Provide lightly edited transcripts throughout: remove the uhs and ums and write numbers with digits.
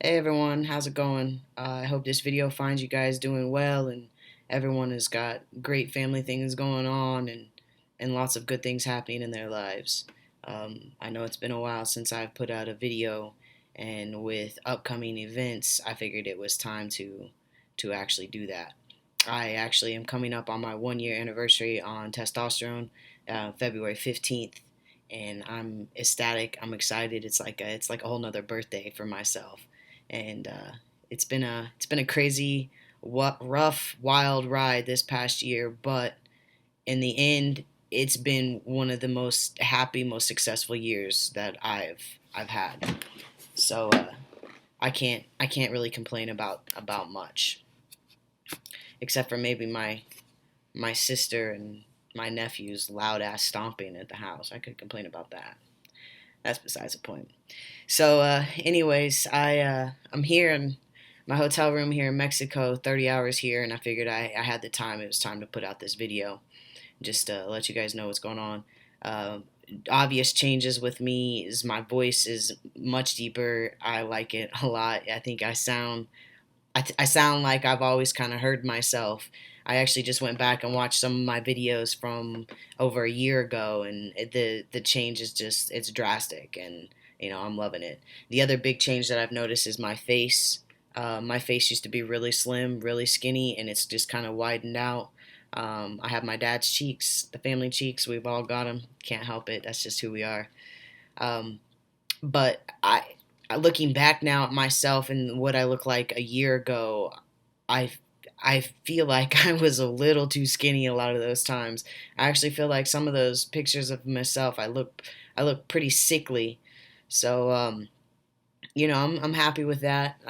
Hey everyone, how's it going? I hope this video finds you guys doing well and everyone has got great family things going on and lots of good things happening in their lives. I know it's been a while since I've put out a video, and with upcoming events, I figured it was time to actually do that. I actually am coming up on my 1 year anniversary on testosterone, February 15th, and I'm ecstatic. I'm excited. It's like a whole nother birthday for myself, and it's been a crazy, rough, wild ride this past year, but in the end, it's been one of the most happy, most successful years that I've had. So I can't really complain about much, except for maybe my sister and my nephew's loud ass stomping at the house. I could complain about that. That's besides the point. So, anyways, I'm here in my hotel room here in Mexico, 30 hours here, and I figured I had the time. It was time to put out this video, just to let you guys know what's going on. Uh, Obvious changes with me is my voice is much deeper. I like it a lot. I think I sound like I've always kind of heard myself. I actually just went back and watched some of my videos from over a year ago, and the change is just it's drastic, and I'm loving it. The other big change that I've noticed is my face. My face used to be really slim, really skinny, and it's just kind of widened out. I have my dad's cheeks, the family cheeks. We've all got them. Can't help it. That's just who we are. Um, but looking back now at myself and what I looked like a year ago, I I feel like I was a little too skinny a lot of those times. I actually feel like some of those pictures of myself, I look pretty sickly. So I'm happy with that.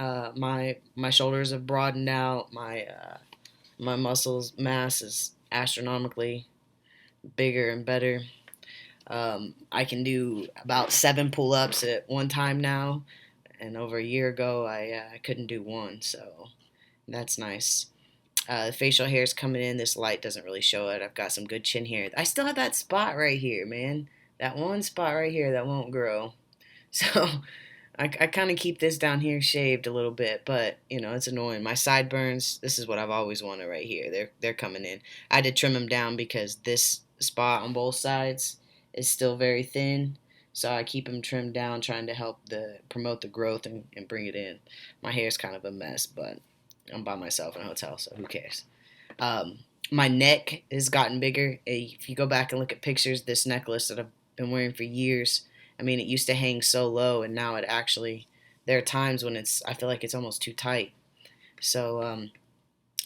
My shoulders have broadened out. My muscles mass is astronomically bigger and better. I can do about 7 pull-ups at one time now, and over a year ago I couldn't do one, so that's nice. The facial hair is coming in. This light doesn't really show it. I've got some good chin hair. I still have that spot right here, man. That one spot right here that won't grow. So I kind of keep this down here shaved a little bit, but it's annoying. My sideburns. This is what I've always wanted right here. They're coming in. I had to trim them down because this spot on both sides is still very thin. So I keep them trimmed down, trying to help the promote the growth and bring it in. My hair's kind of a mess, but I'm by myself in a hotel, so who cares? My neck has gotten bigger. If you go back and look at pictures, this necklace that I've been wearing for years, I mean, it used to hang so low, and now there are times when I feel like it's almost too tight. So,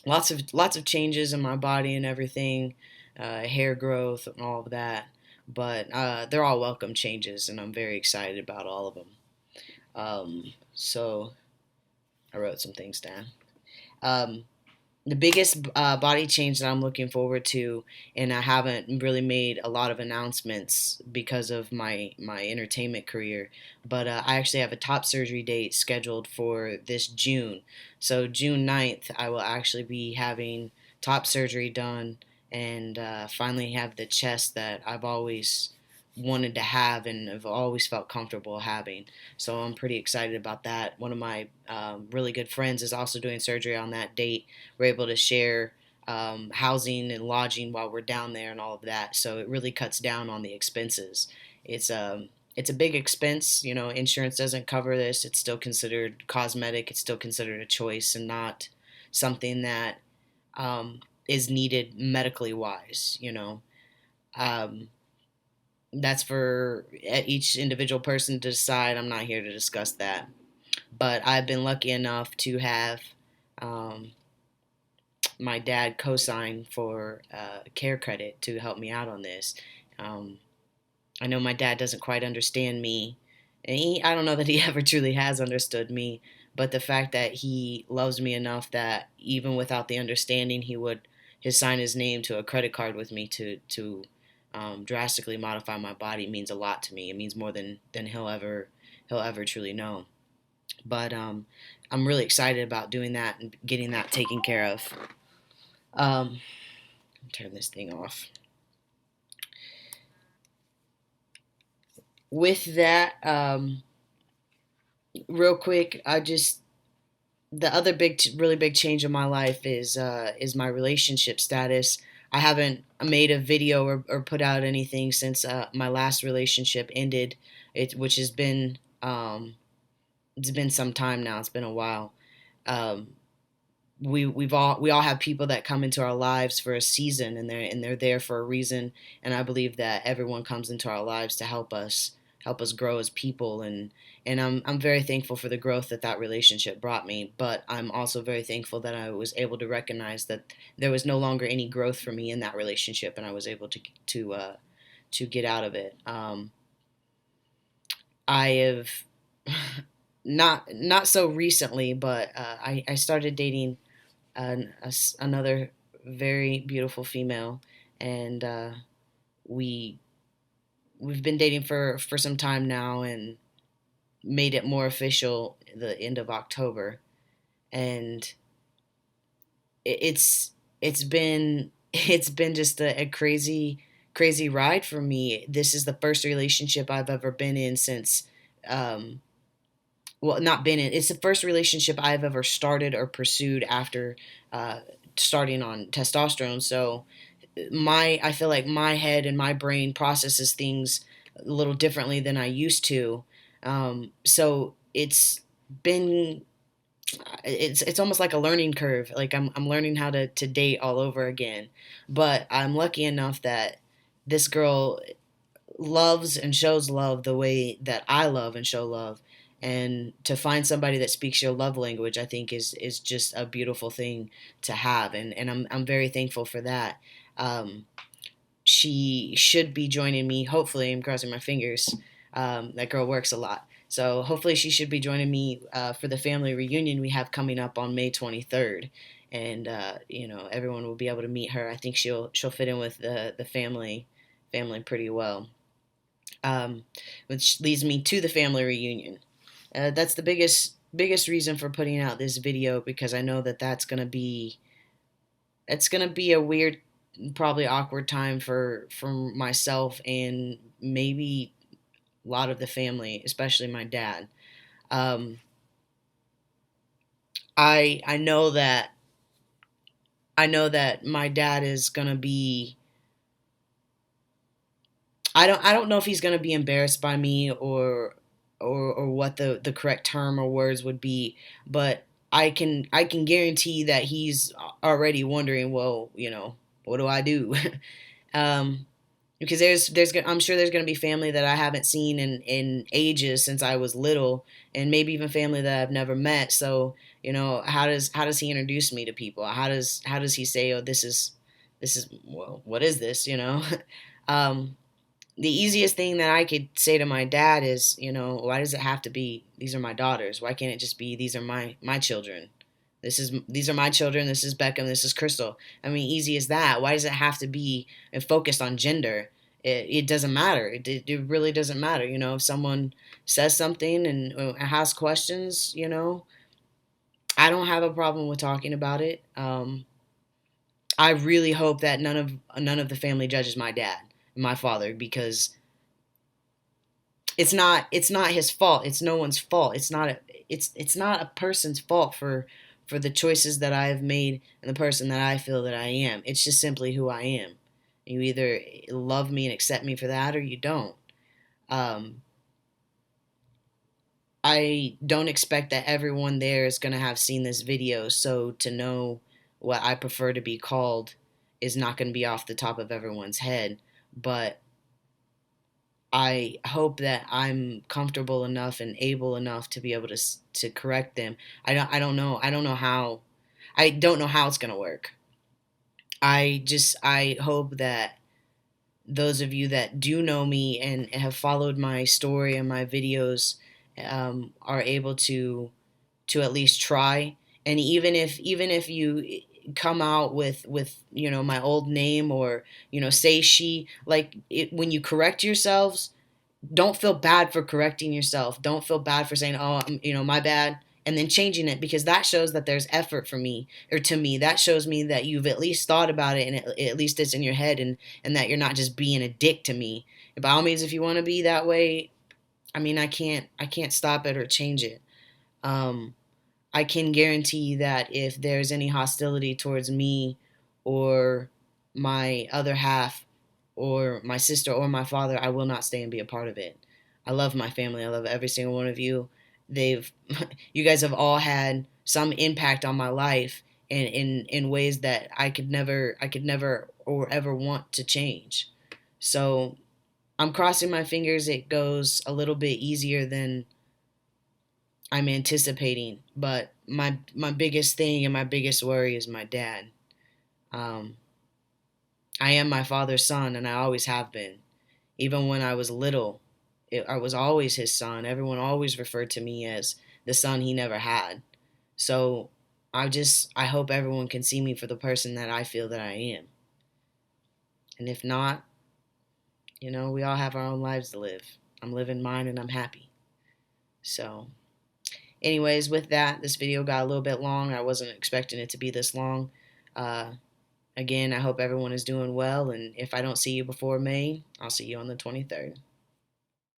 lots of changes in my body and everything, hair growth and all of that. But they're all welcome changes, and I'm very excited about all of them. So I wrote some things down. Um, the biggest body change that I'm looking forward to, and I haven't really made a lot of announcements because of my entertainment career, but I actually have a top surgery date scheduled for this June. So June 9th, I will actually be having top surgery done and finally have the chest that I've always wanted to have and have always felt comfortable having. So I'm pretty excited about that. One of my really good friends is also doing surgery on that date. We're able to share housing and lodging while we're down there and all of that. So it really cuts down on the expenses. It's a big expense. Insurance doesn't cover this. It's still considered cosmetic. It's still considered a choice and not something that is needed medically wise. Um, that's for each individual person to decide. I'm not here to discuss that. But I've been lucky enough to have um, my dad co-sign for care credit to help me out on this. Um, I know my dad doesn't quite understand me, and I don't know that he ever truly has understood me. But the fact that he loves me enough that even without the understanding, he would his sign his name to a credit card with me to drastically modify my body means a lot to me. It means more than he'll ever truly know. But I'm really excited about doing that and getting that taken care of. Um, Turn this thing off. With that, real quick, the other really big change in my life is my relationship status. I haven't made a video or put out anything since my last relationship ended, which has been it's been some time now. It's been a while. Um, we all have people that come into our lives for a season, and they're there for a reason. And I believe that everyone comes into our lives to help us grow as people. And I'm very thankful for the growth that that relationship brought me. But I'm also very thankful that I was able to recognize that there was no longer any growth for me in that relationship, and I was able to get out of it. I have not so recently, but I started dating another very beautiful female, and we we've been dating for some time now, and made it more official the end of October, and it's been it's been just a crazy ride for me. This is the first relationship I've ever been in since um, well, not been in. It's the first relationship I've ever started or pursued after uh, starting on testosterone. So I feel like my head and my brain processes things a little differently than I used to. So been it's almost like a learning curve. Like I'm learning how to date all over again. But I'm lucky enough that this girl loves and shows love the way that I love and show love. And to find somebody that speaks your love language, I think is just a beautiful thing to have, and I'm very thankful for that. Um, she should be joining me. Hopefully, I'm crossing my fingers. That girl works a lot, so hopefully she should be joining me for the family reunion we have coming up on May 23rd, and everyone will be able to meet her. I think she'll fit in with the family pretty well. Um, which leads me to the family reunion. That's the biggest reason for putting out this video, because I know that it's gonna be a weird, probably awkward time for myself and maybe a lot of the family, especially my dad. Um, I know that my dad is gonna be. I don't know if he's gonna be embarrassed by me, or what the correct term or words would be, but I can guarantee that he's already wondering, well, what do I do? um, because I'm sure there's going to be family that I haven't seen in ages since I was little, and maybe even family that I've never met. So how does he introduce me to people? How does he say, oh, this is well, what is this? um, the easiest thing that I could say to my dad is, why does it have to be these are my daughters? Why can't it just be these are my children? These are my children. This is Beckham. This is Crystal. I mean, easy as that. Why does it have to be focused on gender? It doesn't matter. It really doesn't matter. If someone says something and has questions, I don't have a problem with talking about it. I really hope that none of the family judges my dad, my father, because it's not his fault. It's no one's fault. It's not a person's fault for the choices that I have made and the person that I feel that I am. It's just simply who I am. You either love me and accept me for that, or you don't. Um, I don't expect that everyone there is going to have seen this video, so to know what I prefer to be called is not going to be off the top of everyone's head. But I hope that I'm comfortable enough and able enough to be able to correct them. I don't know how. I don't know how it's gonna work. I hope that those of you that do know me and have followed my story and my videos are able to at least try. And even if you come out with my old name, or say she, like when you correct yourselves, don't feel bad for correcting yourself. Don't feel bad for saying, "Oh, my bad," and then changing it, because that shows that there's effort for me, or to me. That shows me that you've at least thought about it, and at least it's in your head, and that you're not just being a dick to me. By all means, if you want to be that way, I mean, I can't stop it or change it. Um, I can guarantee that if there's any hostility towards me or my other half or my sister or my father, I will not stay and be a part of it. I love my family. I love every single one of you. They've you guys have all had some impact on my life in ways that I could never or ever want to change. So I'm crossing my fingers it goes a little bit easier than I'm anticipating. But my biggest thing and my biggest worry is my dad. Um, I am my father's son, and I always have been. Even when I was little, I was always his son. Everyone always referred to me as the son he never had. So I hope everyone can see me for the person that I feel that I am. And if not, we all have our own lives to live. I'm living mine and I'm happy. So, anyways, with that, this video got a little bit long. I wasn't expecting it to be this long. Uh, Again, I hope everyone is doing well. And if I don't see you before May, I'll see you on the 23rd.